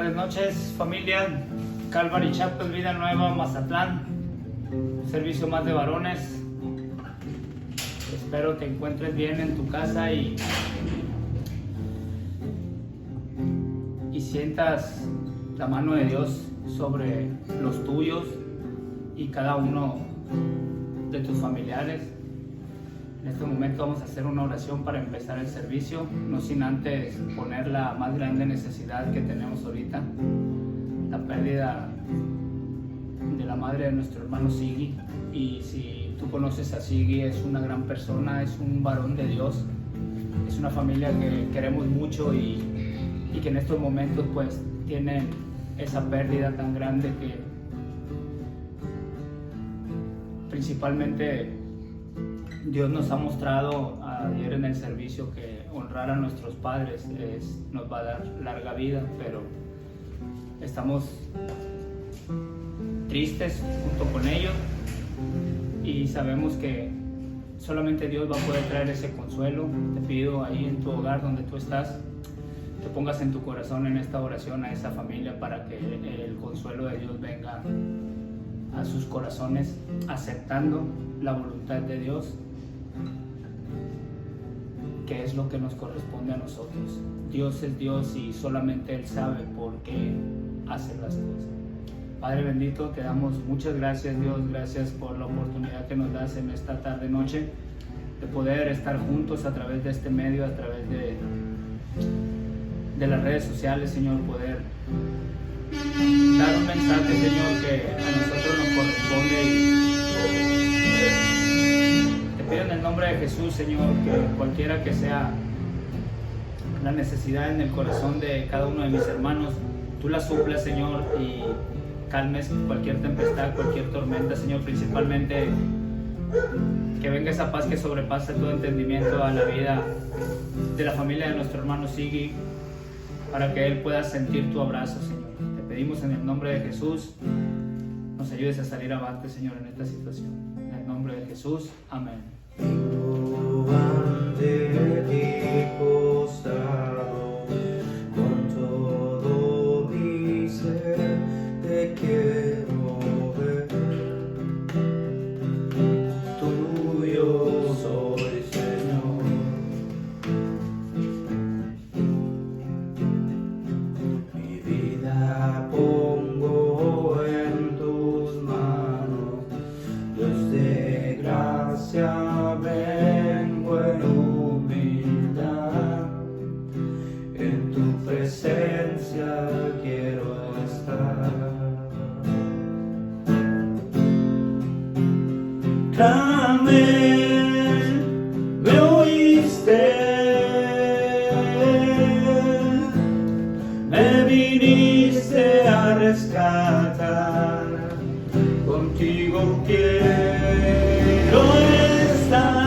tardes, noches, familia. Calvary Chapel, Vida Nueva, Mazatlán. Servicio más de varones. Espero te encuentres bien en tu casa y sientas la mano de Dios sobre los tuyos y cada uno de tus familiares. En este momento vamos a hacer una oración para empezar el servicio, no sin antes poner la más grande necesidad que tenemos ahorita, la pérdida de la madre de nuestro hermano Siggy. Y si tú conoces a Siggy, es una gran persona, es un varón de Dios, es una familia que queremos mucho y que en estos momentos pues tienen esa pérdida tan grande que principalmente Dios nos ha mostrado ayer en el servicio que honrar a nuestros padres nos va a dar larga vida, pero estamos tristes junto con ellos y sabemos que solamente Dios va a poder traer ese consuelo. Te pido ahí en tu hogar donde tú estás, te pongas en tu corazón en esta oración a esa familia para que el consuelo de Dios venga a sus corazones, aceptando la voluntad de Dios, que es lo que nos corresponde a nosotros. Dios es Dios y solamente Él sabe por qué hace las cosas. Padre bendito, te damos muchas gracias, Dios, gracias por la oportunidad que nos das en esta tarde noche de poder estar juntos a través de este medio, a través de las redes sociales, Señor, poder dar un mensaje, Señor, que a nosotros nos corresponde. Y te pido en el nombre de Jesús, Señor, que cualquiera que sea la necesidad en el corazón de cada uno de mis hermanos, tú la suplas, Señor, y calmes cualquier tempestad, cualquier tormenta, Señor, principalmente que venga esa paz que sobrepasa todo entendimiento a la vida de la familia de nuestro hermano Siggy, para que Él pueda sentir tu abrazo, Señor. Te pedimos en el nombre de Jesús, nos ayudes a salir avante, Señor, en esta situación. En el nombre de Jesús, amén. Ante ti postrado, con todo mi ser te quiero ver. Tuyo soy, Señor. Mi vida pongo en tus manos, Dios de gracia. Vengo en humildad, en tu presencia quiero estar. Clamé, me oíste, me viniste a rescatar, contigo quiero estar.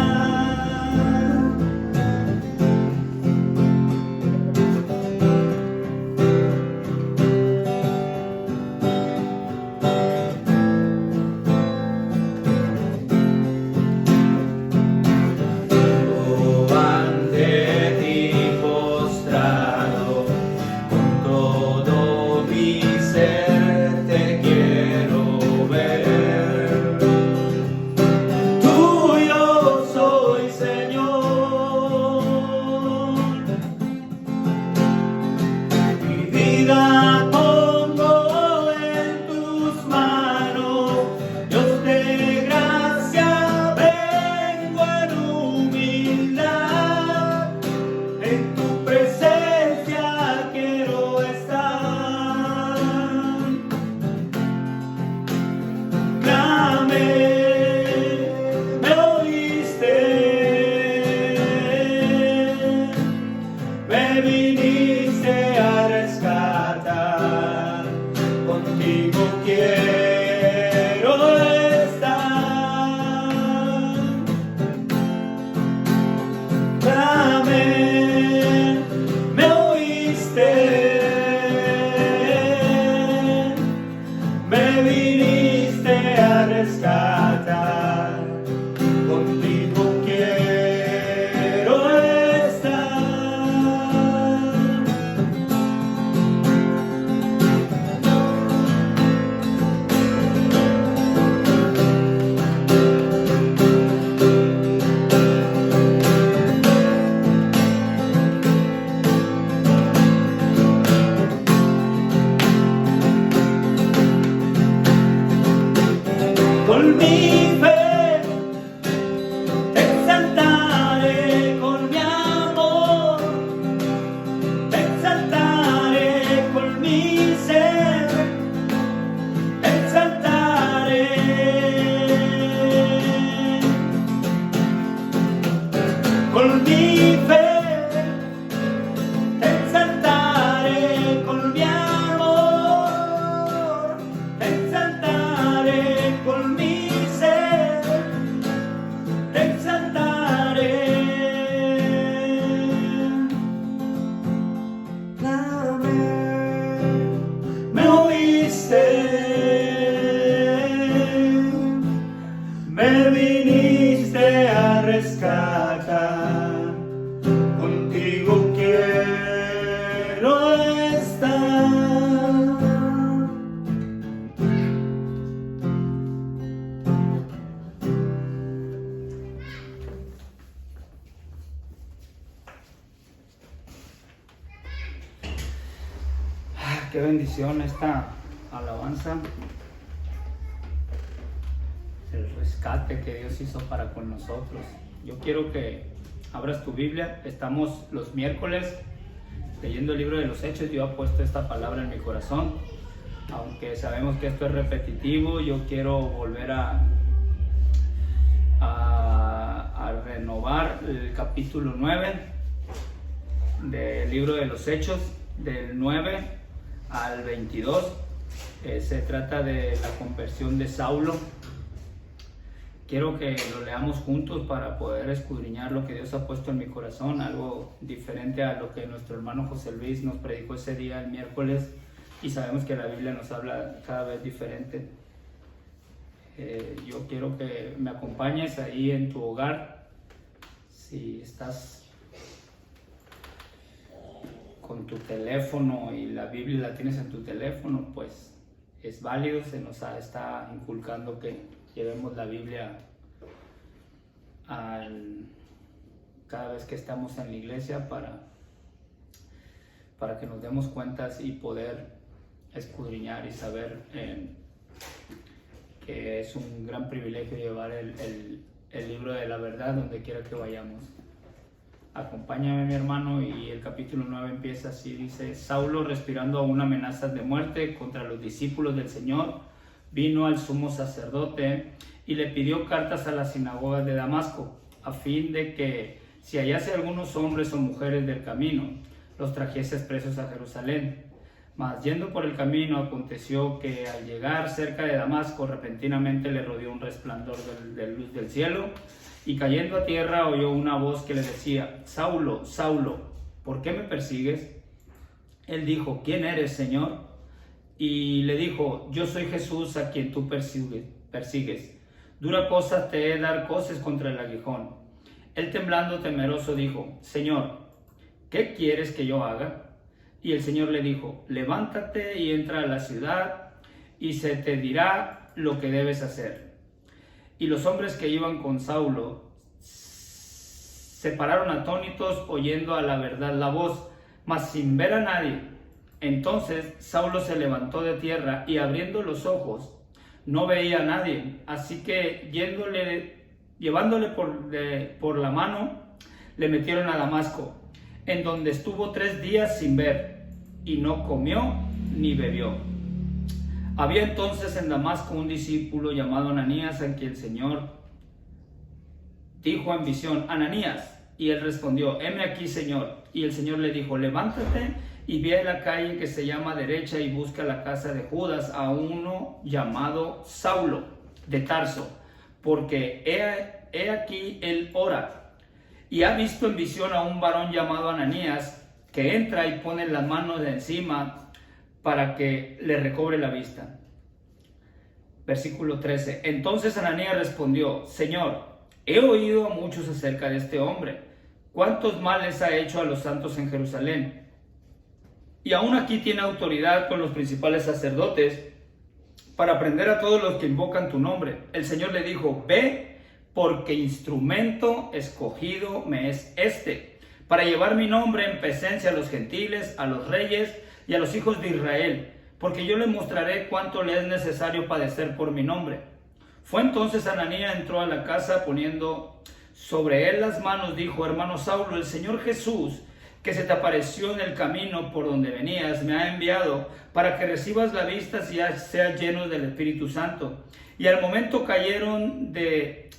Qué bendición esta alabanza, el rescate que Dios hizo para con nosotros. Yo quiero que abras tu Biblia. Estamos los miércoles leyendo el libro de los Hechos. Yo he puesto esta palabra en mi corazón, aunque sabemos que esto es repetitivo. Yo quiero volver a renovar el capítulo 9 del libro de los Hechos, del 9 al 22. Se trata de la conversión de Saulo. Quiero que lo leamos juntos para poder escudriñar lo que Dios ha puesto en mi corazón, algo diferente a lo que nuestro hermano José Luis nos predicó ese día, el miércoles, y sabemos que la Biblia nos habla cada vez diferente. Yo quiero que me acompañes ahí en tu hogar. Si estás con tu teléfono y la Biblia la tienes en tu teléfono, pues es válido. Se nos está inculcando que llevemos la Biblia cada vez que estamos en la iglesia para que nos demos cuentas y poder escudriñar y saber que es un gran privilegio llevar el libro de la verdad donde quiera que vayamos. Acompáñame, mi hermano, y el capítulo 9 empieza así, dice: Saulo, respirando aún amenazas de muerte contra los discípulos del Señor, vino al sumo sacerdote y le pidió cartas a las sinagogas de Damasco, a fin de que, si hallase algunos hombres o mujeres del camino, los trajese presos a Jerusalén. Mas yendo por el camino, aconteció que al llegar cerca de Damasco, repentinamente le rodeó un resplandor de luz del cielo, y cayendo a tierra oyó una voz que le decía: Saulo, Saulo, ¿por qué me persigues? Él dijo: ¿Quién eres, Señor? Y le dijo: Yo soy Jesús, a quien tú persigues. Dura cosa te he dar coces contra el aguijón. Él, temblando temeroso, dijo: Señor, ¿qué quieres que yo haga? Y el Señor le dijo: levántate y entra a la ciudad, y se te dirá lo que debes hacer. Y los hombres que iban con Saulo se pararon atónitos, oyendo a la verdad la voz, mas sin ver a nadie. Entonces Saulo se levantó de tierra, y abriendo los ojos no veía a nadie. Así que llevándole por la mano, le metieron a Damasco, en donde estuvo 3 días sin ver, y no comió ni bebió. Había entonces en Damasco un discípulo llamado Ananías, a quien el Señor dijo en visión: Ananías. Y él respondió: heme aquí, Señor. Y el Señor le dijo: levántate y ve a la calle que se llama Derecha, y busca la casa de Judas a uno llamado Saulo de Tarso, porque he aquí él ora, y ha visto en visión a un varón llamado Ananías, que entra y pone las manos de encima para que le recobre la vista. Versículo 13. Entonces Ananías respondió: Señor, he oído a muchos acerca de este hombre, cuántos males ha hecho a los santos en Jerusalén, y aún aquí tiene autoridad con los principales sacerdotes para prender a todos los que invocan tu nombre. El Señor le dijo: ve, porque instrumento escogido me es este, para llevar mi nombre en presencia a los gentiles, a los reyes y a los hijos de Israel, porque yo le mostraré cuánto le es necesario padecer por mi nombre. Fue entonces Ananías, entró a la casa, poniendo sobre él las manos, dijo: hermano Saulo, el Señor Jesús, que se te apareció en el camino por donde venías, me ha enviado para que recibas la vista y seas lleno del Espíritu Santo. Y al momento cayeron de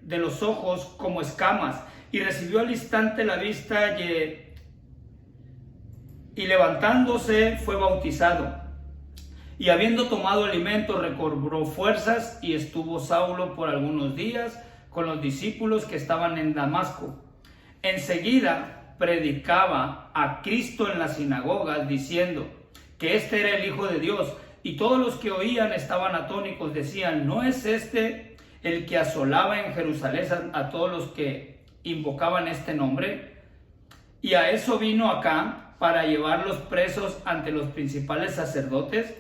los ojos como escamas, y recibió al instante la vista, y levantándose fue bautizado. Y habiendo tomado alimento, recobró fuerzas, y estuvo Saulo por algunos días con los discípulos que estaban en Damasco. Enseguida predicaba a Cristo en las sinagogas, diciendo que este era el Hijo de Dios, y todos los que oían estaban atónitos, decían: ¿no es este el que asolaba en Jerusalén a todos los que invocaban este nombre? Y a eso vino acá, para llevarlos presos ante los principales sacerdotes.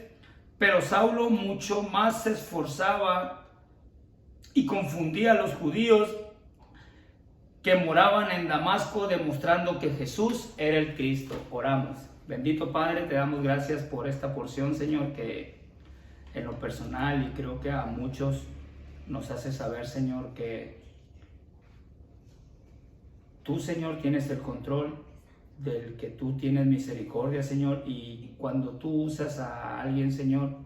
Pero Saulo mucho más se esforzaba y confundía a los judíos que moraban en Damasco, demostrando que Jesús era el Cristo. Oramos. Bendito Padre, te damos gracias por esta porción, Señor, que en lo personal y creo que a muchos nos hace saber, Señor, que tú, Señor, tienes el control, del que tú tienes misericordia, Señor, y cuando tú usas a alguien, Señor,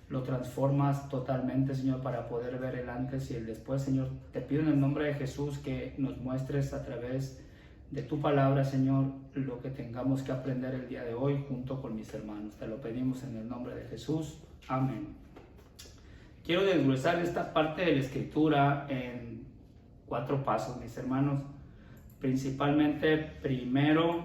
lo transformas totalmente, Señor, para poder ver el antes y el después, Señor. Te pido en el nombre de Jesús que nos muestres a través de tu palabra, Señor, lo que tengamos que aprender el día de hoy junto con mis hermanos. Te lo pedimos en el nombre de Jesús. Amén. Quiero desglosar esta parte de la Escritura en 4 pasos, mis hermanos. Principalmente, primero,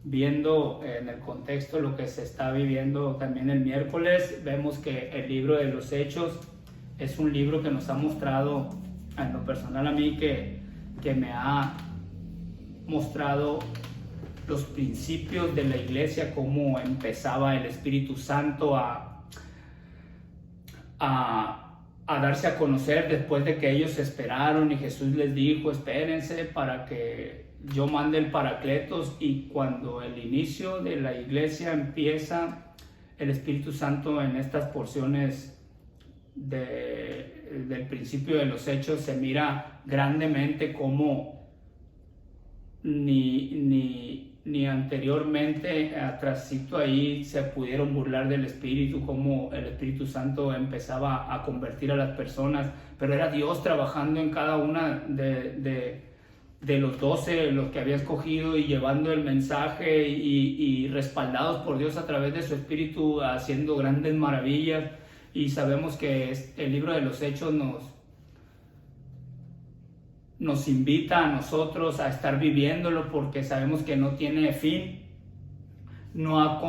viendo en el contexto lo que se está viviendo también el miércoles, vemos que el libro de los Hechos es un libro que nos ha mostrado, en lo personal a mí, que me ha mostrado los principios de la iglesia, cómo empezaba el Espíritu Santo a darse a conocer después de que ellos esperaron y Jesús les dijo: espérense para que yo mande el Paracletos. Y cuando el inicio de la iglesia empieza, el Espíritu Santo en estas porciones del principio de los Hechos se mira grandemente como ni anteriormente, atrásito ahí, se pudieron burlar del Espíritu, como el Espíritu Santo empezaba a convertir a las personas, pero era Dios trabajando en cada una de los 12, los que había escogido, y llevando el mensaje y respaldados por Dios a través de su Espíritu, haciendo grandes maravillas. Y sabemos que el libro de los Hechos nos invita a nosotros a estar viviéndolo, porque sabemos que no tiene fin, no ha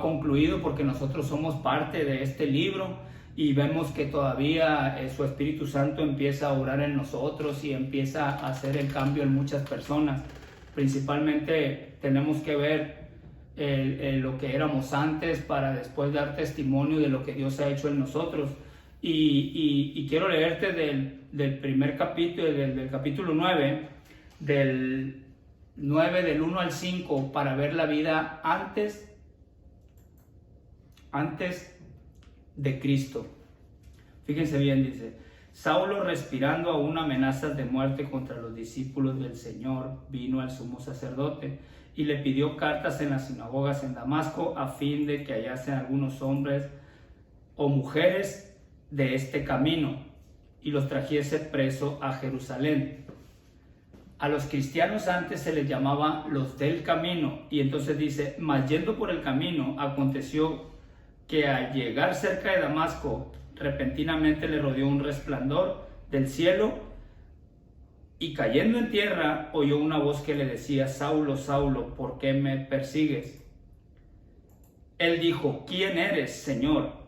concluido, porque nosotros somos parte de este libro y vemos que todavía su Espíritu Santo empieza a obrar en nosotros y empieza a hacer el cambio en muchas personas. Principalmente tenemos que ver lo que éramos antes para después dar testimonio de lo que Dios ha hecho en nosotros. Y quiero leerte del primer capítulo, del capítulo 9, del 1 al 5, para ver la vida antes de Cristo. Fíjense bien, dice: Saulo, respirando aún amenazas de muerte contra los discípulos del Señor, vino al sumo sacerdote y le pidió cartas en las sinagogas en Damasco, a fin de que hallasen algunos hombres o mujeres de este camino y los trajese preso a Jerusalén. A los cristianos antes se les llamaba los del camino. Y entonces dice: mas yendo por el camino, aconteció que al llegar cerca de Damasco, repentinamente le rodeó un resplandor del cielo, y cayendo en tierra oyó una voz que le decía: Saulo, Saulo, ¿por qué me persigues? Él dijo: ¿quién eres, Señor?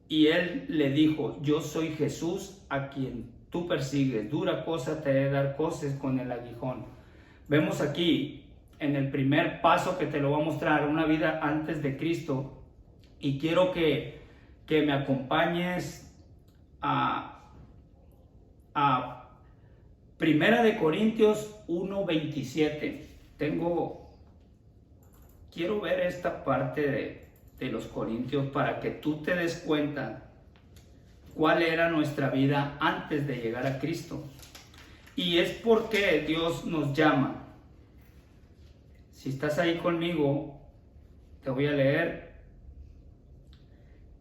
Y él le dijo: yo soy Jesús, a quien tú persigues. Dura cosa te he de dar coces con el aguijón. Vemos aquí, en el primer paso que te lo voy a mostrar, una vida antes de Cristo. Y quiero que me acompañes a Primera de Corintios 1:27. Quiero ver esta parte de los Corintios para que tú te des cuenta cuál era nuestra vida antes de llegar a Cristo. Y es porque Dios nos llama. Si estás ahí conmigo, te voy a leer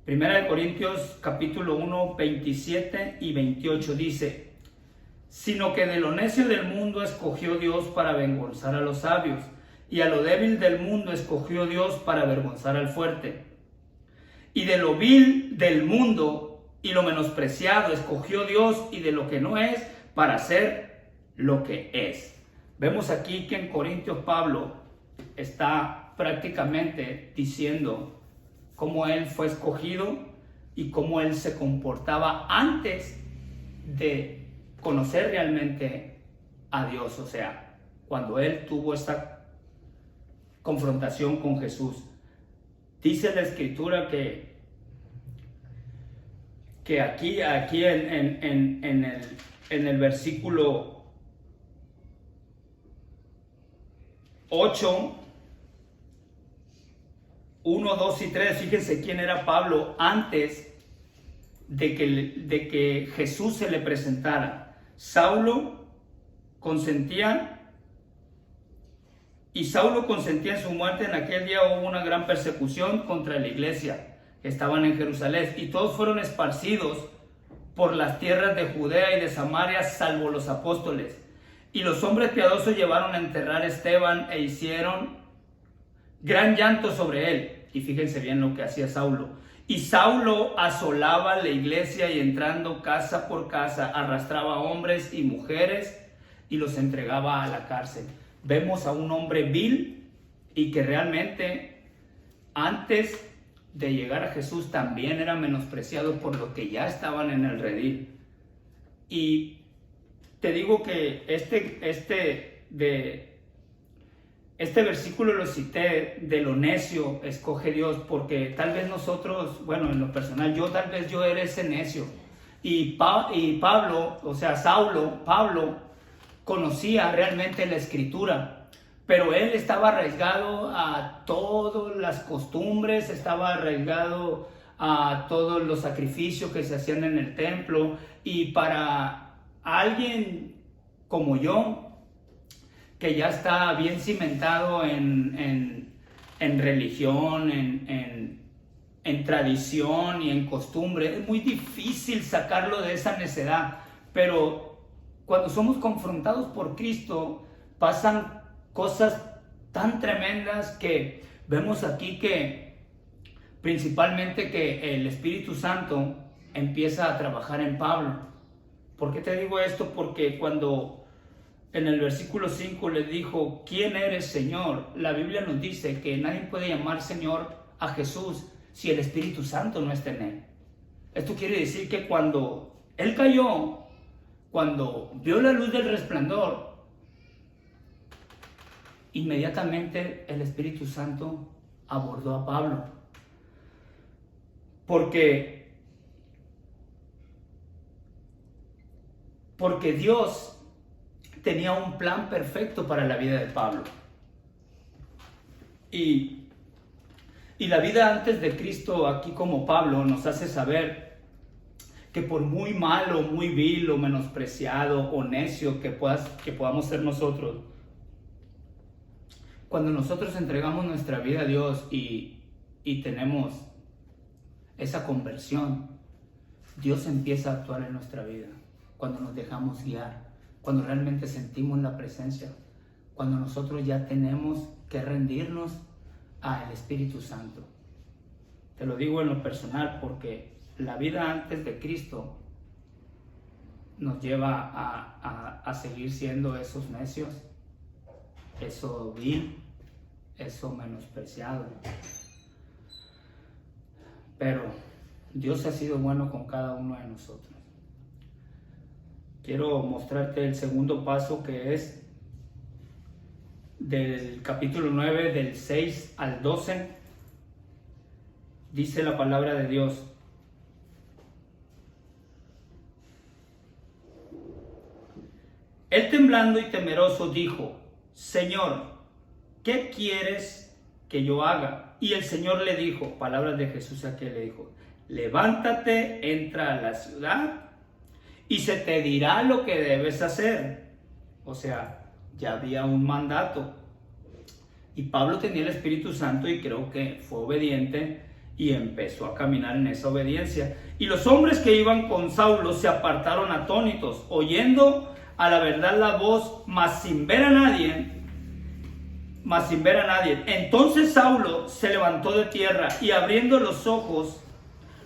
Primera de Corintios capítulo 1, 27 y 28. Dice: sino que de lo necio del mundo escogió Dios para avergonzar a los sabios, y a lo débil del mundo escogió Dios para avergonzar al fuerte. Y de lo vil del mundo y lo menospreciado escogió Dios, y de lo que no es, para hacer lo que es. Vemos aquí que en Corintios Pablo está prácticamente diciendo cómo él fue escogido y cómo él se comportaba antes de conocer realmente a Dios. O sea, cuando él tuvo esta confrontación con Jesús. Dice la Escritura que aquí en el versículo 8, 1, 2 y 3, fíjense quién era Pablo antes de que Jesús se le presentara. Saulo consentía en su muerte. En aquel día hubo una gran persecución contra la iglesia que estaban en Jerusalén, y todos fueron esparcidos por las tierras de Judea y de Samaria, salvo los apóstoles. Y los hombres piadosos llevaron a enterrar a Esteban e hicieron gran llanto sobre él. Y fíjense bien lo que hacía Saulo. Y Saulo asolaba la iglesia y entrando casa por casa arrastraba hombres y mujeres y los entregaba a la cárcel. Vemos a un hombre vil y que realmente antes de llegar a Jesús también era menospreciado por los que ya estaban en el redil. Y te digo que este versículo lo cité de lo necio escoge Dios, porque tal vez nosotros, bueno, en lo personal, tal vez yo era ese necio. Y Pablo conocía realmente la escritura, pero él estaba arraigado a todas las costumbres, estaba arraigado a todos los sacrificios que se hacían en el templo. Y para alguien como yo, que ya está bien cimentado en religión, en tradición y en costumbre, es muy difícil sacarlo de esa necedad. Pero cuando somos confrontados por Cristo, pasan cosas tan tremendas que vemos aquí, que principalmente que el Espíritu Santo empieza a trabajar en Pablo. ¿Por qué te digo esto? Porque cuando en el versículo 5 le dijo, ¿quién eres, Señor? La Biblia nos dice que nadie puede llamar Señor a Jesús si el Espíritu Santo no está en él. Esto quiere decir que cuando él cayó, cuando vio la luz del resplandor, inmediatamente el Espíritu Santo abordó a Pablo. Porque Dios tenía un plan perfecto para la vida de Pablo. Y la vida antes de Cristo, aquí como Pablo, nos hace saber que por muy malo, muy vil o menospreciado o necio que podamos ser nosotros, cuando nosotros entregamos nuestra vida a Dios y tenemos esa conversión, Dios empieza a actuar en nuestra vida. Cuando nos dejamos guiar, cuando realmente sentimos la presencia, cuando nosotros ya tenemos que rendirnos al Espíritu Santo. Te lo digo en lo personal, porque la vida antes de Cristo nos lleva a seguir siendo esos necios, eso vil, eso menospreciado. Pero Dios ha sido bueno con cada uno de nosotros. Quiero mostrarte el segundo paso, que es del capítulo 9, del 6 al 12. Dice la palabra de Dios: Él, temblando y temeroso, dijo: Señor, ¿qué quieres que yo haga? Y el Señor le dijo, palabras de Jesús aquí, le dijo: levántate, entra a la ciudad y se te dirá lo que debes hacer. O sea, ya había un mandato. Y Pablo tenía el Espíritu Santo y creo que fue obediente y empezó a caminar en esa obediencia. Y los hombres que iban con Saulo se apartaron atónitos, oyendo a la verdad la voz, mas sin ver a nadie. Entonces Saulo se levantó de tierra y abriendo los ojos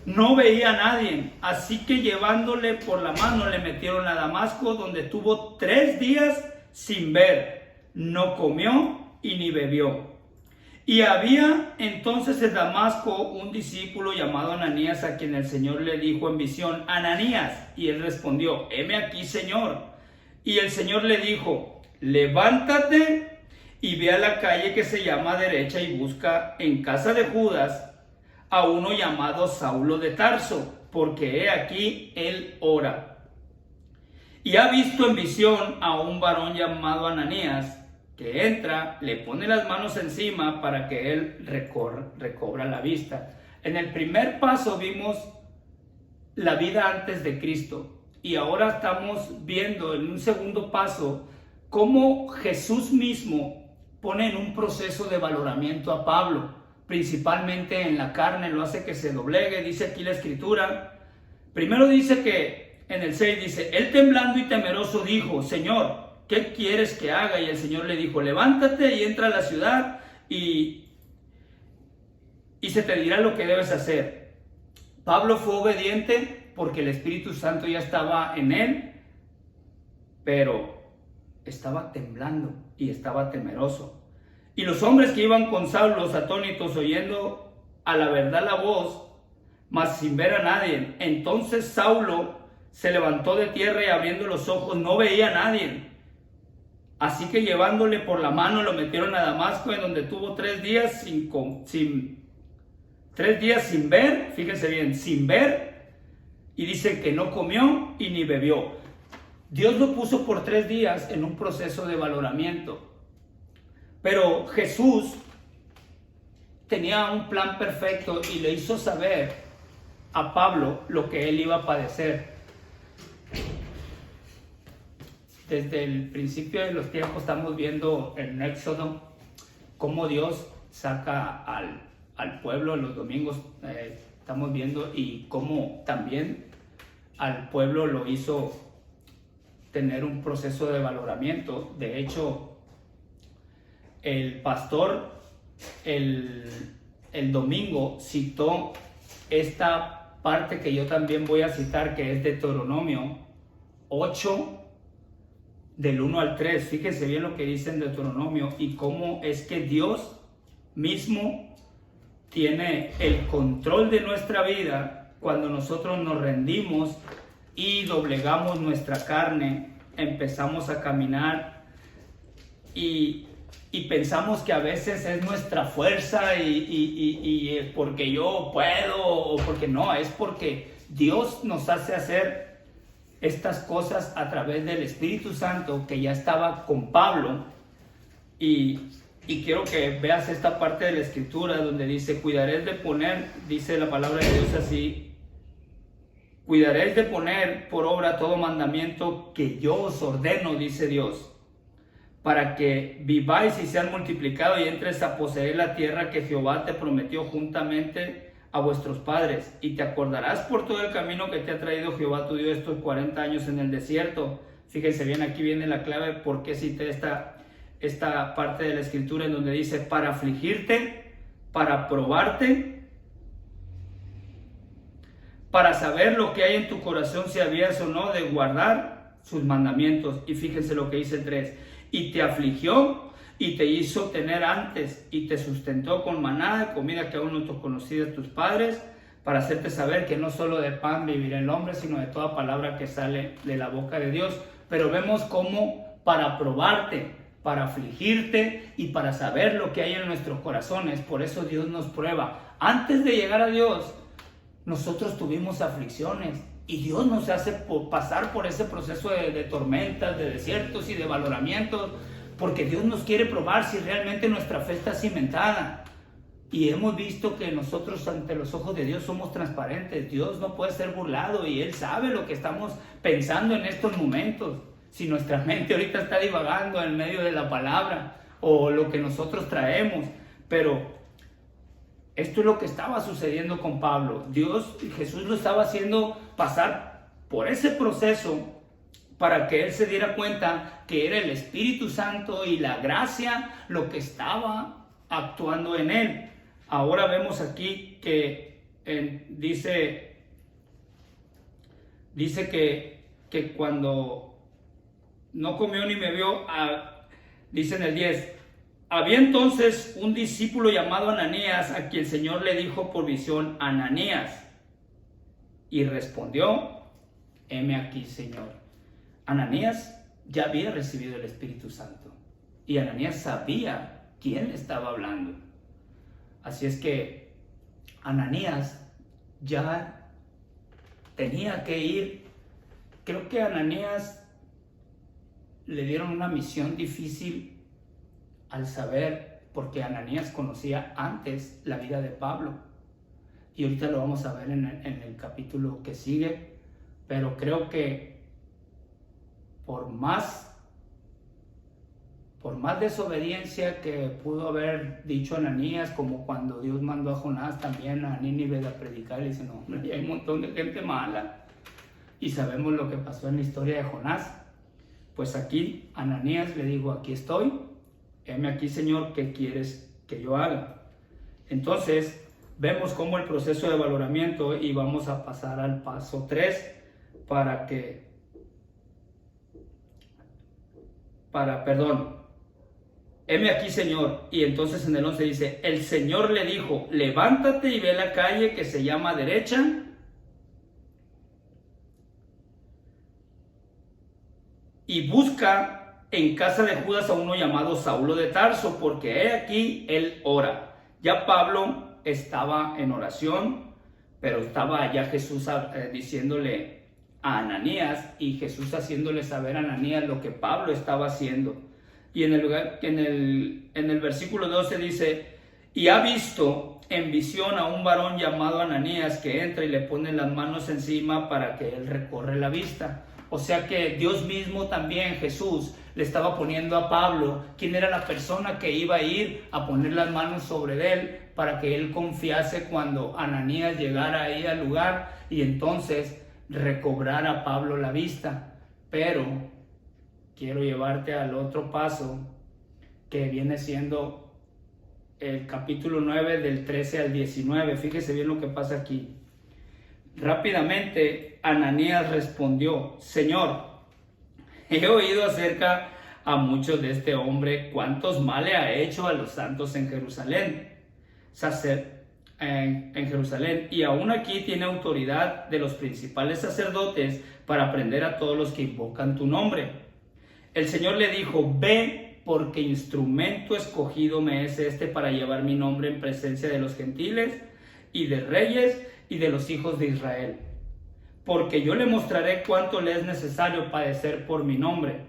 no veía a nadie, así que llevándole por la mano le metieron a Damasco, donde estuvo 3 días sin ver, no comió y ni bebió. Y había entonces en Damasco un discípulo llamado Ananías, a quien el Señor le dijo en visión: Ananías. Y él respondió: heme aquí, Señor. Y el Señor le dijo: levántate y ve a la calle que se llama Derecha y busca en casa de Judas a uno llamado Saulo de Tarso, porque he aquí él ora. Y ha visto en visión a un varón llamado Ananías, que entra, le pone las manos encima para que él recobra la vista. En el primer paso vimos la vida antes de Cristo, y ahora estamos viendo en un segundo paso cómo Jesús mismo pone en un proceso de valoramiento a Pablo, principalmente en la carne, lo hace que se doblegue. Dice aquí la escritura, primero dice que en el 6 dice, él temblando y temeroso dijo, Señor, ¿qué quieres que haga? Y el Señor le dijo, levántate y entra a la ciudad y se te dirá lo que debes hacer. Pablo fue obediente porque el Espíritu Santo ya estaba en él, pero estaba temblando y estaba temeroso. Y los hombres que iban con Saulo, los atónitos, oyendo a la verdad la voz, mas sin ver a nadie. Entonces Saulo se levantó de tierra y abriendo los ojos no veía a nadie. Así que llevándole por la mano lo metieron a Damasco, en donde tuvo 3 días sin ver, fíjense bien, sin ver, y dice que no comió y ni bebió. Dios lo puso por 3 días en un proceso de valoramiento. Pero Jesús tenía un plan perfecto y le hizo saber a Pablo lo que él iba a padecer. Desde el principio de los tiempos estamos viendo en Éxodo cómo Dios saca al pueblo los domingos, estamos viendo, y cómo también al pueblo lo hizo tener un proceso de valoramiento. De hecho, el pastor el domingo citó esta parte que yo también voy a citar, que es Deuteronomio 8, del 1 al 3. Fíjense bien lo que dice en Deuteronomio y cómo es que Dios mismo tiene el control de nuestra vida cuando nosotros nos rendimos y doblegamos nuestra carne, empezamos a caminar y pensamos que a veces es nuestra fuerza y es porque yo puedo, o porque no, es porque Dios nos hace hacer estas cosas a través del Espíritu Santo que ya estaba con Pablo. Y quiero que veas esta parte de la escritura donde dice, cuidaréis de poner, dice la palabra de Dios así, cuidaréis de poner por obra todo mandamiento que yo os ordeno, dice Dios, para que viváis y sean multiplicados y entres a poseer la tierra que Jehová te prometió juntamente a vuestros padres. Y te acordarás por todo el camino que te ha traído Jehová tu Dios estos 40 años en el desierto. Fíjense bien, aquí viene la clave por qué cité esta parte de la escritura en donde dice, para afligirte, para probarte, para saber lo que hay en tu corazón, si habías o no de guardar sus mandamientos. Y fíjense lo que dice el 3. Y te afligió y te hizo tener antes y te sustentó con maná de comida que aún no te conocías tus padres, para hacerte saber que no solo de pan vivirá el hombre, sino de toda palabra que sale de la boca de Dios. Pero vemos cómo para probarte, para afligirte y para saber lo que hay en nuestros corazones. Por eso Dios nos prueba. Antes de llegar a Dios, nosotros tuvimos aflicciones. Y Dios nos hace pasar por ese proceso de tormentas, de desiertos y de valoramientos, porque Dios nos quiere probar si realmente nuestra fe está cimentada. Y hemos visto que nosotros ante los ojos de Dios somos transparentes. Dios no puede ser burlado y Él sabe lo que estamos pensando en estos momentos. Si nuestra mente ahorita está divagando en medio de la palabra o lo que nosotros traemos, pero esto es lo que estaba sucediendo con Pablo. Jesús lo estaba haciendo pasar por ese proceso para que él se diera cuenta que era el Espíritu Santo y la gracia lo que estaba actuando en él. Ahora vemos aquí que dice que cuando no comió ni bebió, dice en el 10, había entonces un discípulo llamado Ananías, a quien el Señor le dijo por visión, Ananías. Y respondió, heme aquí, Señor. Ananías ya había recibido el Espíritu Santo. Y Ananías sabía quién le estaba hablando. Así es que Ananías ya tenía que ir. Creo que a Ananías le dieron una misión difícil al saber, porque Ananías conocía antes la vida de Pablo. Y ahorita lo vamos a ver en el capítulo que sigue. Pero creo que por más desobediencia que pudo haber dicho Ananías, como cuando Dios mandó a Jonás también a Nínive a predicar, y dice, no, hombre, hay un montón de gente mala. Y sabemos lo que pasó en la historia de Jonás. Pues aquí Ananías le dijo, aquí estoy, heme aquí, Señor, ¿qué quieres que yo haga? Entonces vemos cómo el proceso de valoramiento, y vamos a pasar al paso 3 heme aquí, Señor. Y entonces en el 11 dice, el Señor le dijo, levántate y ve la calle que se llama derecha, y busca en casa de Judas a uno llamado Saulo de Tarso, porque he aquí él ora. Ya Pablo estaba en oración, pero estaba allá Jesús diciéndole a Ananías, y Jesús haciéndole saber a Ananías lo que Pablo estaba haciendo. Y en el versículo 12 dice, y ha visto en visión a un varón llamado Ananías que entra y le pone las manos encima para que él recorre la vista. O sea que Dios mismo también, Jesús, le estaba poniendo a Pablo quién era la persona que iba a ir a poner las manos sobre él para que él confiase cuando Ananías llegara ahí al lugar y entonces recobrara a Pablo la vista. Pero quiero llevarte al otro paso que viene siendo el capítulo 9 del 13 al 19. Fíjese bien lo que pasa aquí. Rápidamente Ananías respondió, Señor, he oído acerca a muchos de este hombre, cuántos males ha hecho a los santos en Jerusalén, y aún aquí tiene autoridad de los principales sacerdotes para prender a todos los que invocan tu nombre. El Señor le dijo, ve, porque instrumento escogido me es este para llevar mi nombre en presencia de los gentiles y de reyes y de los hijos de Israel, porque yo le mostraré cuánto le es necesario padecer por mi nombre.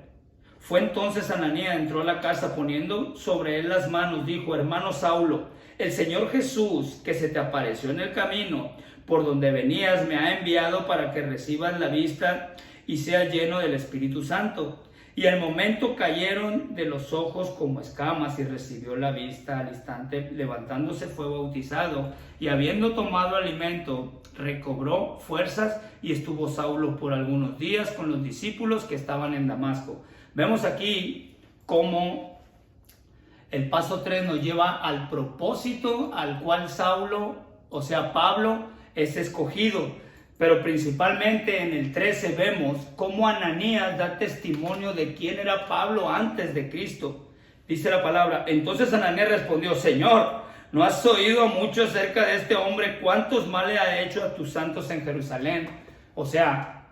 Fue entonces Ananías, entró a la casa, poniendo sobre él las manos, dijo, hermano Saulo, el Señor Jesús, que se te apareció en el camino por donde venías, me ha enviado para que recibas la vista y seas lleno del Espíritu Santo. Y al momento cayeron de los ojos como escamas y recibió la vista. Al instante, levantándose, fue bautizado, y habiendo tomado alimento, recobró fuerzas, y estuvo Saulo por algunos días con los discípulos que estaban en Damasco. Vemos aquí cómo el paso 3 nos lleva al propósito al cual Pablo es escogido. Pero principalmente en el 13 vemos cómo Ananías da testimonio de quién era Pablo antes de Cristo. Dice la palabra, entonces Ananías respondió, Señor, ¿no has oído mucho acerca de este hombre? ¿Cuántos males ha hecho a tus santos en Jerusalén? O sea,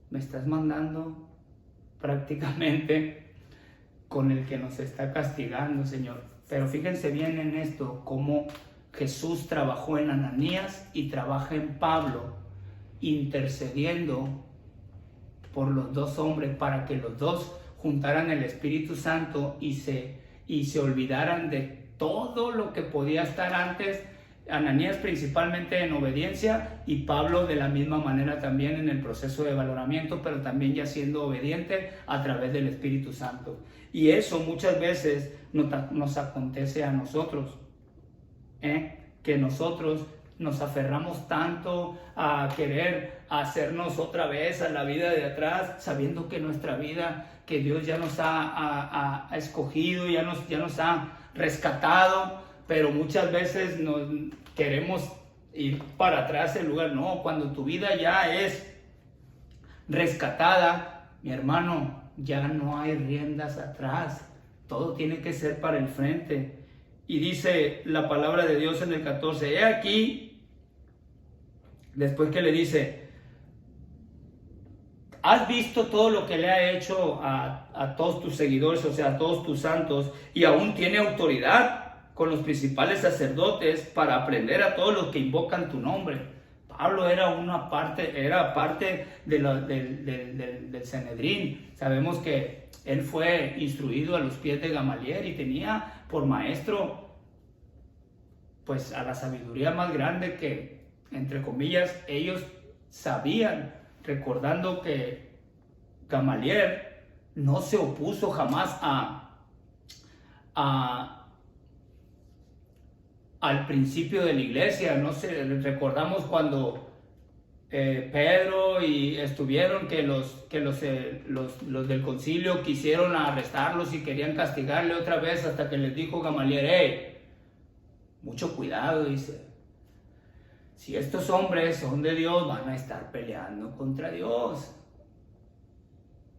me estás mandando prácticamente con el que nos está castigando, Señor. Pero fíjense bien en esto, cómo Jesús trabajó en Ananías y trabaja en Pablo, intercediendo por los dos hombres para que los dos juntaran el Espíritu Santo y se olvidaran de todo lo que podía estar antes. Ananías principalmente en obediencia y Pablo de la misma manera también en el proceso de valoramiento, pero también ya siendo obediente a través del Espíritu Santo. Y eso muchas veces nos acontece a nosotros, que nosotros nos aferramos tanto a querer hacernos otra vez a la vida de atrás, sabiendo que nuestra vida, que Dios ya nos ha escogido, ya nos ha rescatado, pero muchas veces nos queremos ir para atrás en lugar. No, cuando tu vida ya es rescatada, mi hermano, ya no hay riendas atrás, todo tiene que ser para el frente. Y dice la palabra de Dios en el 14, he aquí, después que le dice, has visto todo lo que le ha hecho a todos tus seguidores, o sea, a todos tus santos, y aún tiene autoridad con los principales sacerdotes para aprender a todos los que invocan tu nombre. Pablo era parte del Sanedrín. Sabemos que él fue instruido a los pies de Gamaliel y tenía por maestro pues a la sabiduría más grande que, entre comillas, ellos sabían, recordando que Gamaliel no se opuso jamás al principio de la iglesia. No sé, recordamos cuando Pedro y estuvieron que los del concilio quisieron arrestarlos y querían castigarle otra vez, hasta que les dijo Gamaliel: hey, mucho cuidado, dice, si estos hombres son de Dios, van a estar peleando contra Dios.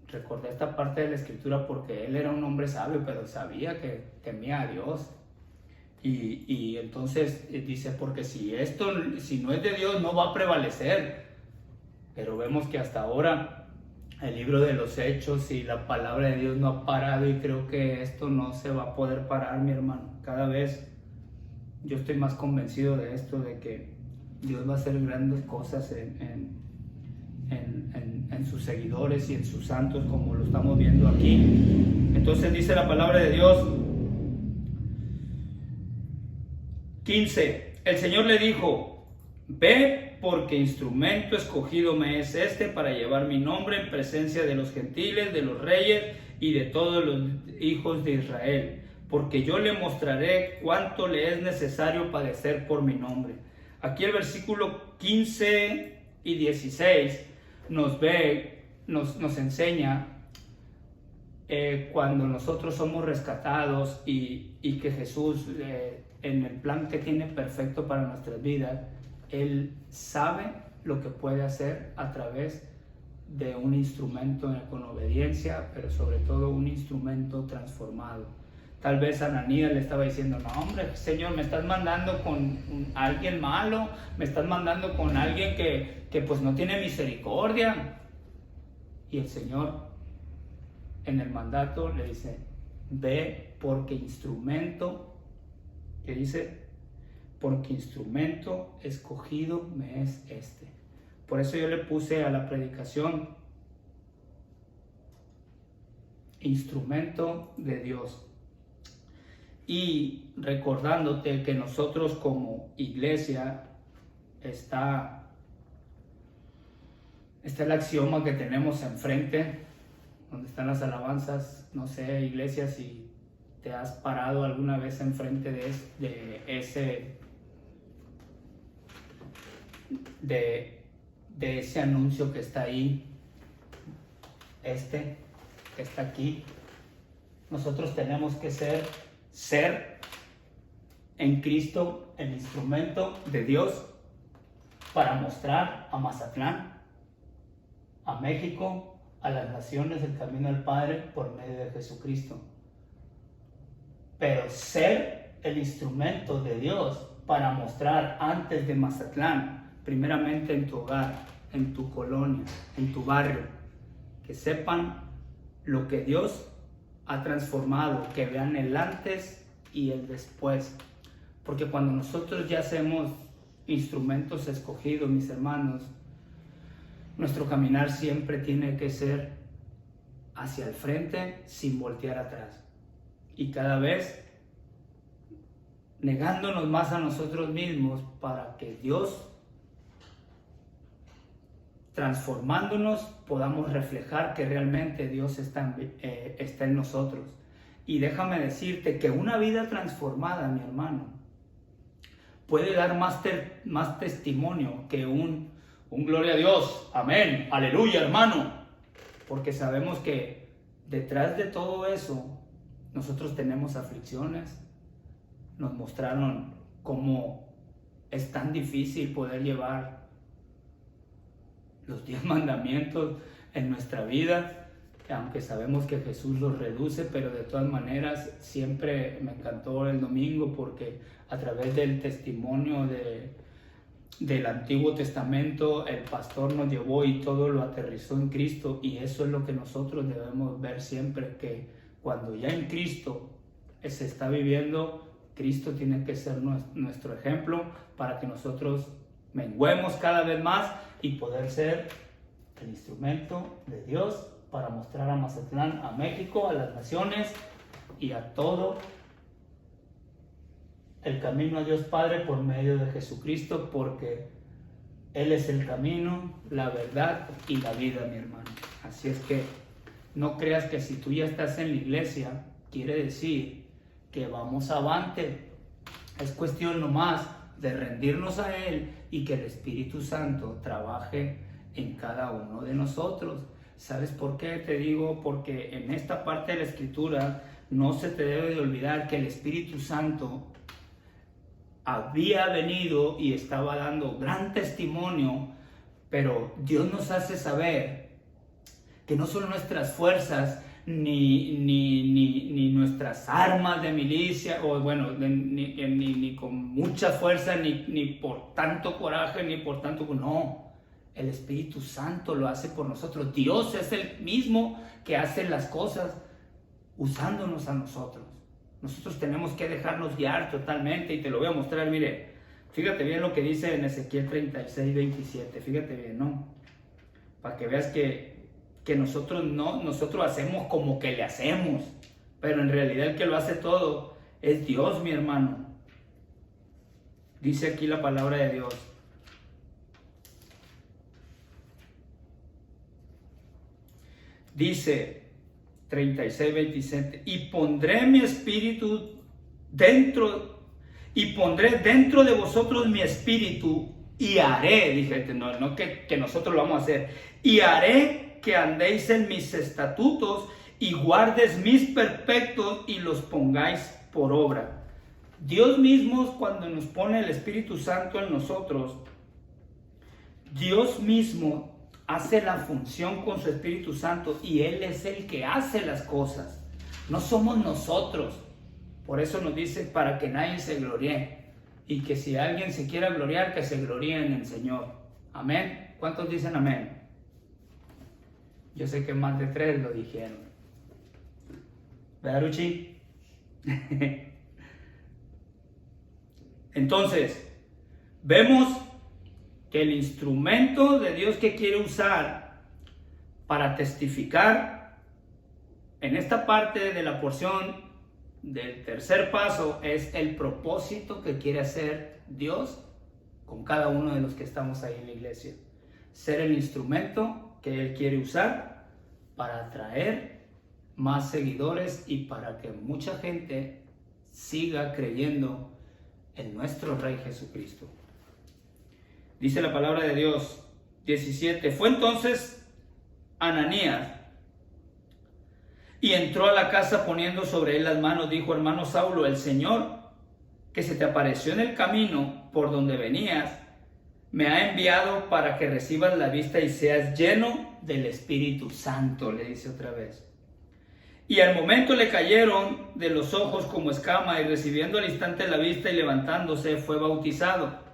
Recordé esta parte de la escritura porque él era un hombre sabio, pero sabía que temía a Dios. Y entonces dice, porque si no es de Dios, no va a prevalecer. Pero vemos que hasta ahora el libro de los Hechos y la palabra de Dios no ha parado, y creo que esto no se va a poder parar, mi hermano. Cada vez yo estoy más convencido de esto, de que Dios va a hacer grandes cosas en sus seguidores y en sus santos, como lo estamos viendo aquí. Entonces dice la palabra de Dios 15. El Señor le dijo: ve, porque instrumento escogido me es este para llevar mi nombre en presencia de los gentiles, de los reyes y de todos los hijos de Israel, porque yo le mostraré cuánto le es necesario padecer por mi nombre. Aquí el versículo 15 y 16 nos enseña cuando nosotros somos rescatados y que Jesús, en el plan que tiene perfecto para nuestras vidas, Él sabe lo que puede hacer a través de un instrumento con obediencia, pero sobre todo un instrumento transformado. Tal vez Ananías le estaba diciendo: no, hombre, Señor, me estás mandando con alguien malo, me estás mandando con alguien que pues no tiene misericordia. Y el Señor, en el mandato, le dice: ve, porque instrumento, ¿qué dice? Porque instrumento escogido me es este. Por eso yo le puse a la predicación: instrumento de Dios. Y recordándote que nosotros como iglesia está el axioma que tenemos enfrente, donde están las alabanzas. No sé, iglesia, si te has parado alguna vez enfrente de ese anuncio que está ahí, que está aquí. Nosotros tenemos que ser en Cristo el instrumento de Dios para mostrar a Mazatlán, a México, a las naciones, el camino al Padre por medio de Jesucristo. Pero ser el instrumento de Dios para mostrar antes de Mazatlán, primeramente en tu hogar, en tu colonia, en tu barrio, que sepan lo que Dios ha transformado, que vean el antes y el después. Porque cuando nosotros ya hacemos instrumentos escogidos, mis hermanos, nuestro caminar siempre tiene que ser hacia el frente sin voltear atrás. Y cada vez negándonos más a nosotros mismos para que Dios, transformándonos, podamos reflejar que realmente Dios está en nosotros. Y déjame decirte que una vida transformada, mi hermano, puede dar más testimonio que un gloria a Dios, amén, aleluya, hermano. Porque sabemos que detrás de todo eso nosotros tenemos aflicciones. Nos mostraron cómo es tan difícil poder llevar los 10 mandamientos en nuestra vida, aunque sabemos que Jesús los reduce, pero de todas maneras siempre me encantó el domingo, porque a través del testimonio del Antiguo Testamento el pastor nos llevó y todo lo aterrizó en Cristo. Y eso es lo que nosotros debemos ver siempre, que cuando ya en Cristo se está viviendo, Cristo tiene que ser nuestro ejemplo para que nosotros menguemos cada vez más y poder ser el instrumento de Dios para mostrar a Mazatlán, a México, a las naciones y a todo el camino a Dios Padre por medio de Jesucristo, porque Él es el camino, la verdad y la vida, mi hermano. Así es que no creas que si tú ya estás en la iglesia, quiere decir que vamos avante. Es cuestión nomás de rendirnos a Él y que el Espíritu Santo trabaje en cada uno de nosotros. ¿Sabes por qué te digo? Porque en esta parte de la Escritura no se te debe de olvidar que el Espíritu Santo había venido y estaba dando gran testimonio, pero Dios nos hace saber que no son nuestras fuerzas ni nuestras armas de milicia, o bueno, ni con mucha fuerza, ni por tanto coraje, ni por tanto... No, el Espíritu Santo lo hace por nosotros. Dios es el mismo que hace las cosas usándonos a nosotros. Nosotros tenemos que dejarnos guiar totalmente, y te lo voy a mostrar. Mire, fíjate bien lo que dice en Ezequiel 36, 27. Fíjate bien, ¿no? Para que veas que nosotros hacemos como que le hacemos, pero en realidad el que lo hace todo es Dios, mi hermano. Dice aquí la palabra de Dios. Dice 36, 27, y pondré mi espíritu dentro de vosotros mi espíritu, y haré, dije, no que nosotros lo vamos a hacer, y haré que andéis en mis estatutos y guardes mis perfectos y los pongáis por obra. Dios mismo, cuando nos pone el Espíritu Santo en nosotros, Dios mismo hace la función con su Espíritu Santo, y Él es el que hace las cosas, no somos nosotros. Por eso nos dice, para que nadie se gloríe, y que si alguien se quiera gloriar, que se gloríe en el Señor. Amén. ¿Cuántos dicen amén? Yo sé que más de 3 lo dijeron. ¿Verdad, Ruchi? Entonces, vemos que el instrumento de Dios que quiere usar para testificar en esta parte de la porción del tercer paso es el propósito que quiere hacer Dios con cada uno de los que estamos ahí en la iglesia. Ser el instrumento que Él quiere usar para atraer más seguidores y para que mucha gente siga creyendo en nuestro Rey Jesucristo. Dice la palabra de Dios, 17. Fue entonces Ananías y entró a la casa poniendo sobre él las manos. Dijo: hermano Saulo, el Señor que se te apareció en el camino por donde venías me ha enviado para que recibas la vista y seas lleno del Espíritu Santo. Le dice otra vez. Y al momento le cayeron de los ojos como escama, y recibiendo al instante la vista y levantándose fue bautizado.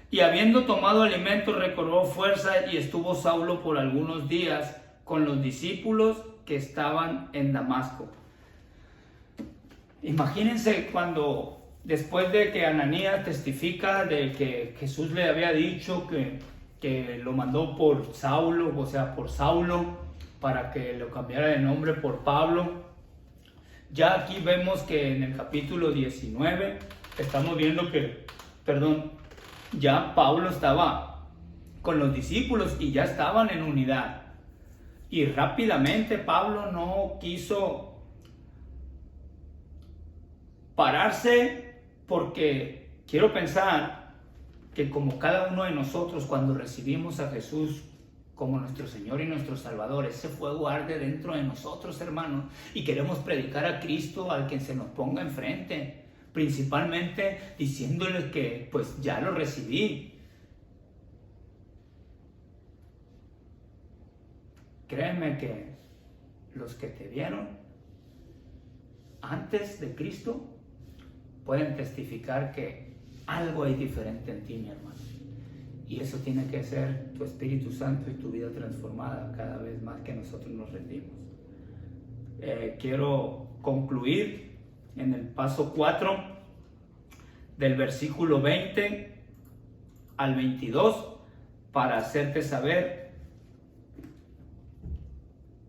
Y habiendo tomado alimento recobró fuerza, y estuvo Saulo por algunos días con los discípulos que estaban en Damasco. Imagínense cuando, después de que Ananías testifica de que Jesús le había dicho que lo mandó por Saulo, o sea, por Saulo, para que lo cambiara de nombre por Pablo. Ya aquí vemos que en el capítulo 19 estamos viendo que, ya Pablo estaba con los discípulos y ya estaban en unidad. Y rápidamente Pablo no quiso pararse, porque quiero pensar que como cada uno de nosotros, cuando recibimos a Jesús como nuestro Señor y nuestro Salvador, ese fuego arde dentro de nosotros, hermanos, y queremos predicar a Cristo al quien se nos ponga enfrente, principalmente diciéndoles que pues ya lo recibí. Créeme que los que te vieron antes de Cristo pueden testificar que algo hay diferente en ti, mi hermano. Y eso tiene que ser tu Espíritu Santo y tu vida transformada cada vez más que nosotros nos rendimos. Quiero concluir en el paso 4 del versículo 20 al 22 para hacerte saber,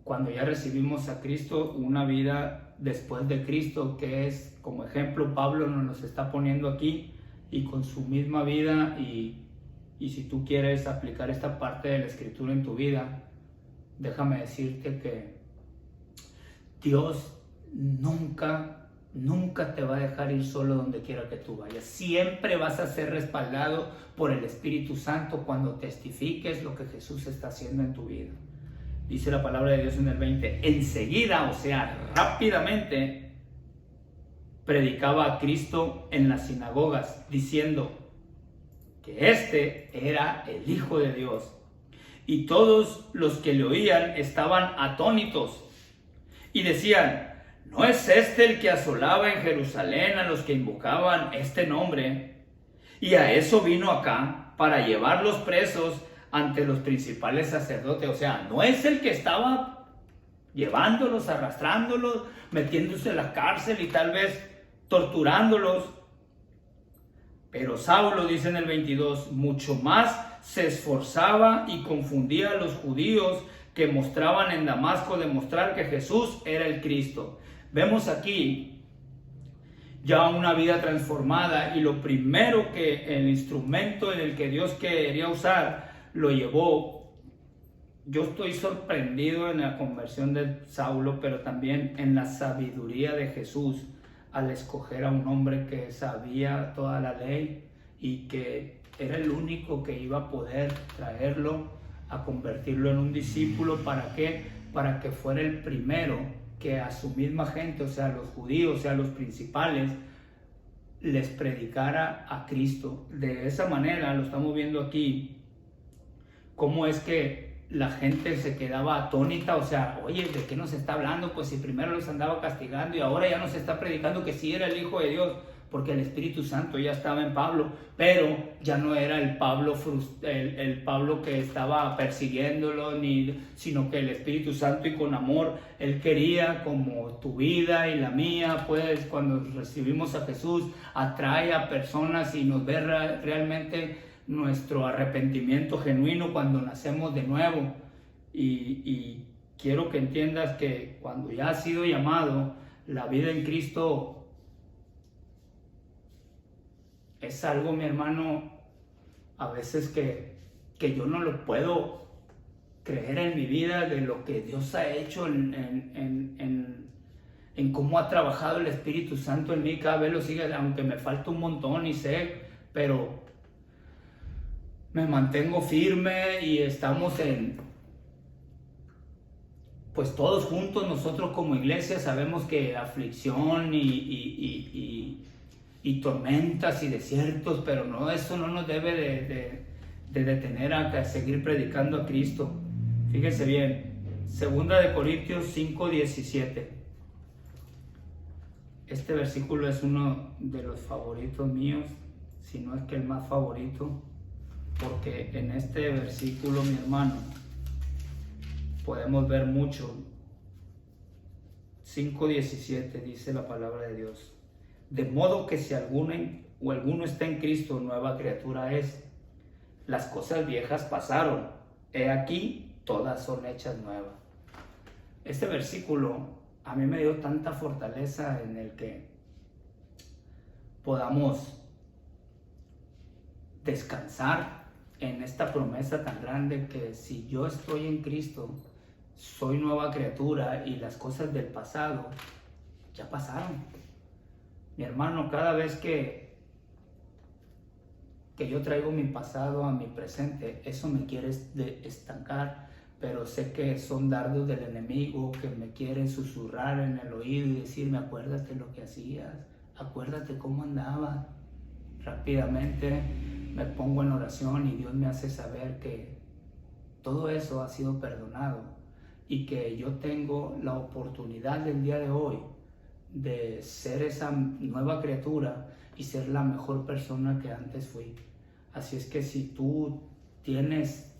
cuando ya recibimos a Cristo, una vida después de Cristo, que es como ejemplo, Pablo nos los está poniendo aquí, y con su misma vida, y si tú quieres aplicar esta parte de la Escritura en tu vida, déjame decirte que Dios nunca te va a dejar ir solo donde quiera que tú vayas. Siempre vas a ser respaldado por el Espíritu Santo cuando testifiques lo que Jesús está haciendo en tu vida. Dice la palabra de Dios en el 20, enseguida, o sea, rápidamente, predicaba a Cristo en las sinagogas, diciendo que este era el Hijo de Dios. Y todos los que le oían estaban atónitos y decían, ¿no es este el que asolaba en Jerusalén a los que invocaban este nombre? Y a eso vino acá, para llevarlos presos ante los principales sacerdotes. O sea, no es el que estaba llevándolos, arrastrándolos, metiéndose en la cárcel y tal vez torturándolos. Pero Saulo, dice en el 22, mucho más se esforzaba y confundía a los judíos que mostraban en Damasco demostrar que Jesús era el Cristo. Vemos aquí ya una vida transformada, y lo primero que el instrumento en el que Dios quería usar lo llevó. Yo estoy sorprendido en la conversión de Saulo, pero también en la sabiduría de Jesús al escoger a un hombre que sabía toda la ley y que era el único que iba a poder traerlo a convertirlo en un discípulo. ¿Para qué? Para que fuera el primero que a su misma gente, o sea, a los judíos, o sea, a los principales, les predicara a Cristo. De esa manera lo estamos viendo aquí, cómo es que la gente se quedaba atónita, o sea, oye, ¿de qué nos está hablando? Pues si primero los andaba castigando y ahora ya nos está predicando que sí era el Hijo de Dios, porque el Espíritu Santo ya estaba en Pablo, pero ya no era el Pablo que estaba persiguiéndolo, sino que el Espíritu Santo, y con amor, Él quería, como tu vida y la mía, pues cuando recibimos a Jesús, atrae a personas y nos ve realmente nuestro arrepentimiento genuino cuando nacemos de nuevo. Y quiero que entiendas que cuando ya has sido llamado, la vida en Cristo es algo, mi hermano, a veces que yo no lo puedo creer en mi vida, de lo que Dios ha hecho en cómo ha trabajado el Espíritu Santo en mí. Cada vez lo sigue, aunque me falta un montón y sé, pero me mantengo firme y estamos pues todos juntos. Nosotros como iglesia sabemos que aflicción y tormentas y desiertos, pero no, eso no nos debe de detener a seguir predicando a Cristo. Fíjense bien, 2 de Corintios 5:17. Este versículo es uno de los favoritos míos, si no es que el más favorito, porque en este versículo, mi hermano, podemos ver mucho. 5:17 dice la palabra de Dios: de modo que si alguno está en Cristo, nueva criatura es. Las cosas viejas pasaron, he aquí, todas son hechas nuevas. Este versículo a mí me dio tanta fortaleza en el que podamos descansar en esta promesa tan grande, que si yo estoy en Cristo, soy nueva criatura y las cosas del pasado ya pasaron. Mi hermano, cada vez que yo traigo mi pasado a mi presente, eso me quiere estancar, pero sé que son dardos del enemigo que me quieren susurrar en el oído y decirme: acuérdate lo que hacías, acuérdate cómo andabas. Rápidamente me pongo en oración y Dios me hace saber que todo eso ha sido perdonado y que yo tengo la oportunidad del día de hoy de ser esa nueva criatura y ser la mejor persona que antes fui. Así es que si tú tienes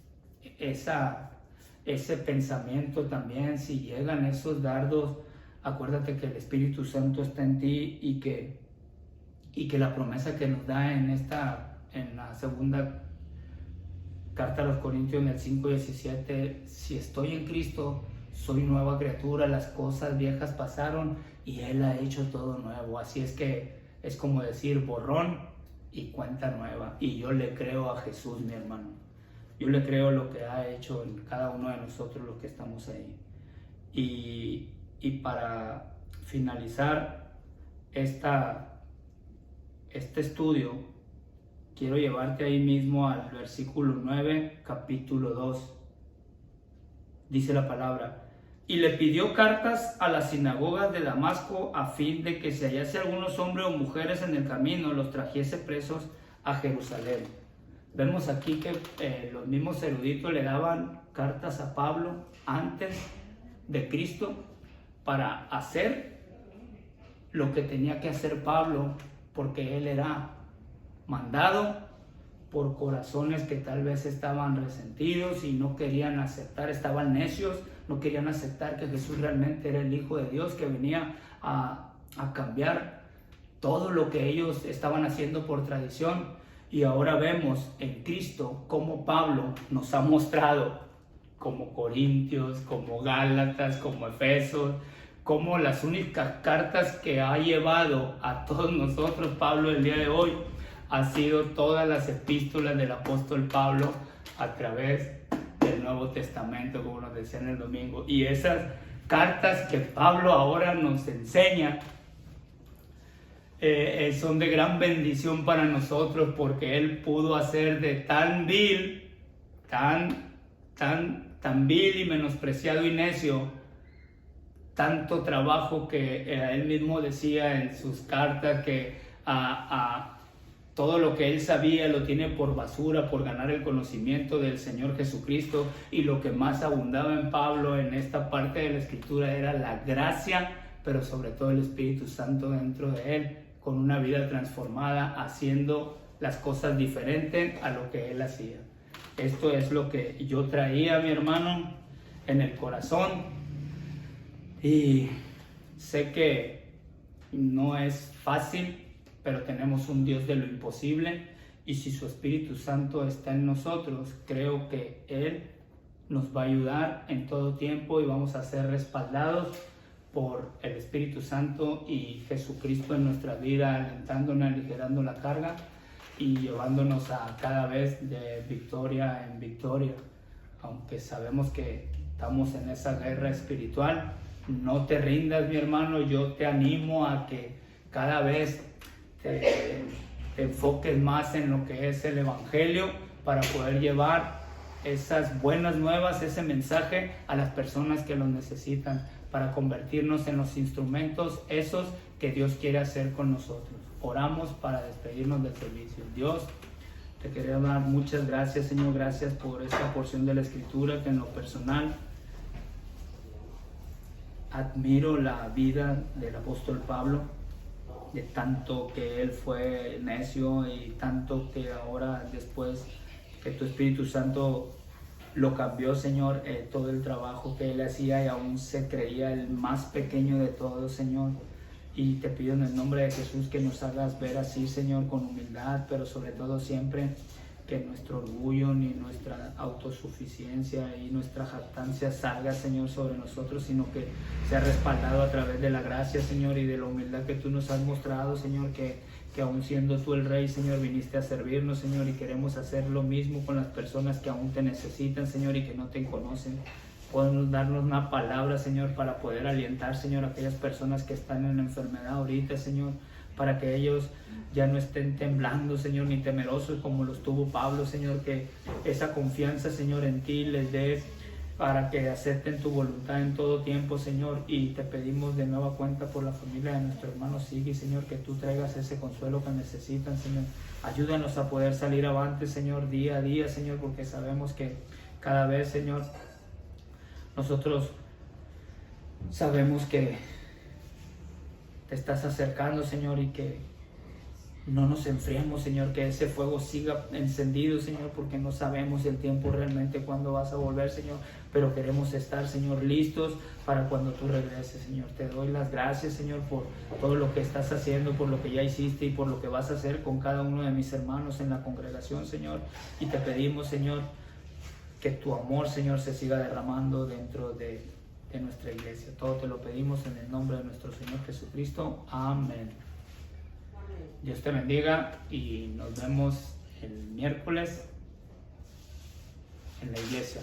ese pensamiento también, si llegan esos dardos, acuérdate que el Espíritu Santo está en ti y que la promesa que nos da en la segunda Carta a los Corintios en el 5:17, si estoy en Cristo, soy nueva criatura, las cosas viejas pasaron y Él ha hecho todo nuevo. Así es que es como decir borrón y cuenta nueva. Y yo le creo a Jesús, mi hermano. Yo le creo lo que ha hecho en cada uno de nosotros, los que estamos ahí. Y para finalizar este estudio, quiero llevarte ahí mismo al versículo 9, capítulo 2. Dice la palabra: y le pidió cartas a las sinagogas de Damasco a fin de que si hallase algunos hombres o mujeres en el camino, los trajese presos a Jerusalén. Vemos aquí que los mismos eruditos le daban cartas a Pablo antes de Cristo para hacer lo que tenía que hacer Pablo, porque él era mandado por corazones que tal vez estaban resentidos y no querían aceptar, estaban necios, no querían aceptar que Jesús realmente era el Hijo de Dios, que venía a cambiar todo lo que ellos estaban haciendo por tradición. Y ahora vemos en Cristo cómo Pablo nos ha mostrado, como Corintios, como Gálatas, como Efesios, como las únicas cartas que ha llevado a todos nosotros Pablo el día de hoy ha sido todas las epístolas del apóstol Pablo a través del Nuevo Testamento, como nos decía en el domingo. Y esas cartas que Pablo ahora nos enseña son de gran bendición para nosotros, porque él pudo hacer de tan vil, tan vil y menospreciado y necio, tanto trabajo que él mismo decía en sus cartas que todo lo que él sabía lo tiene por basura por ganar el conocimiento del Señor Jesucristo. Y lo que más abundaba en Pablo en esta parte de la Escritura era la gracia, pero sobre todo el Espíritu Santo dentro de él, con una vida transformada, haciendo las cosas diferentes a lo que él hacía. Esto es lo que yo traía, mi hermano, en el corazón. Y sé que no es fácil, pero tenemos un Dios de lo imposible, y si su Espíritu Santo está en nosotros, creo que Él nos va a ayudar en todo tiempo y vamos a ser respaldados por el Espíritu Santo y Jesucristo en nuestra vida, alentándonos, aligerando la carga y llevándonos a cada vez de victoria en victoria. Aunque sabemos que estamos en esa guerra espiritual, no te rindas, mi hermano. Yo te animo a que cada vez te enfoques más en lo que es el Evangelio, para poder llevar esas buenas nuevas, ese mensaje a las personas que lo necesitan, para convertirnos en los instrumentos esos que Dios quiere hacer con nosotros. Oramos para despedirnos del servicio. Dios, te quería dar muchas gracias, Señor. Gracias por esta porción de la Escritura que en lo personal admiro la vida del apóstol Pablo, de tanto que él fue necio y tanto que ahora, después que tu Espíritu Santo lo cambió, Señor, todo el trabajo que él hacía, y aún se creía el más pequeño de todos, Señor. Y te pido en el nombre de Jesús que nos hagas ver así, Señor, con humildad, pero sobre todo siempre que nuestro orgullo ni nuestra autosuficiencia y nuestra jactancia salga, Señor, sobre nosotros, sino que sea respaldado a través de la gracia, Señor, y de la humildad que tú nos has mostrado, Señor, que aún siendo tú el Rey, Señor, viniste a servirnos, Señor, y queremos hacer lo mismo con las personas que aún te necesitan, Señor, y que no te conocen. Podemos darnos una palabra, Señor, para poder alientar, Señor, a aquellas personas que están en enfermedad ahorita, Señor, para que ellos ya no estén temblando, Señor, ni temerosos como los tuvo Pablo, Señor, que esa confianza, Señor, en ti les dé, para que acepten tu voluntad en todo tiempo, Señor. Y te pedimos de nueva cuenta por la familia de nuestro hermano Sigui, Señor, que tú traigas ese consuelo que necesitan, Señor. Ayúdanos a poder salir avante, Señor, día a día, Señor, porque sabemos que cada vez, Señor, nosotros sabemos que te estás acercando, Señor, y que no nos enfriemos, Señor, que ese fuego siga encendido, Señor, porque no sabemos el tiempo realmente cuándo vas a volver, Señor, pero queremos estar, Señor, listos para cuando tú regreses, Señor. Te doy las gracias, Señor, por todo lo que estás haciendo, por lo que ya hiciste y por lo que vas a hacer con cada uno de mis hermanos en la congregación, Señor. Y te pedimos, Señor, que tu amor, Señor, se siga derramando dentro de nuestra iglesia. Todo te lo pedimos en el nombre de nuestro Señor Jesucristo. Amén. Dios te bendiga y nos vemos el miércoles en la iglesia.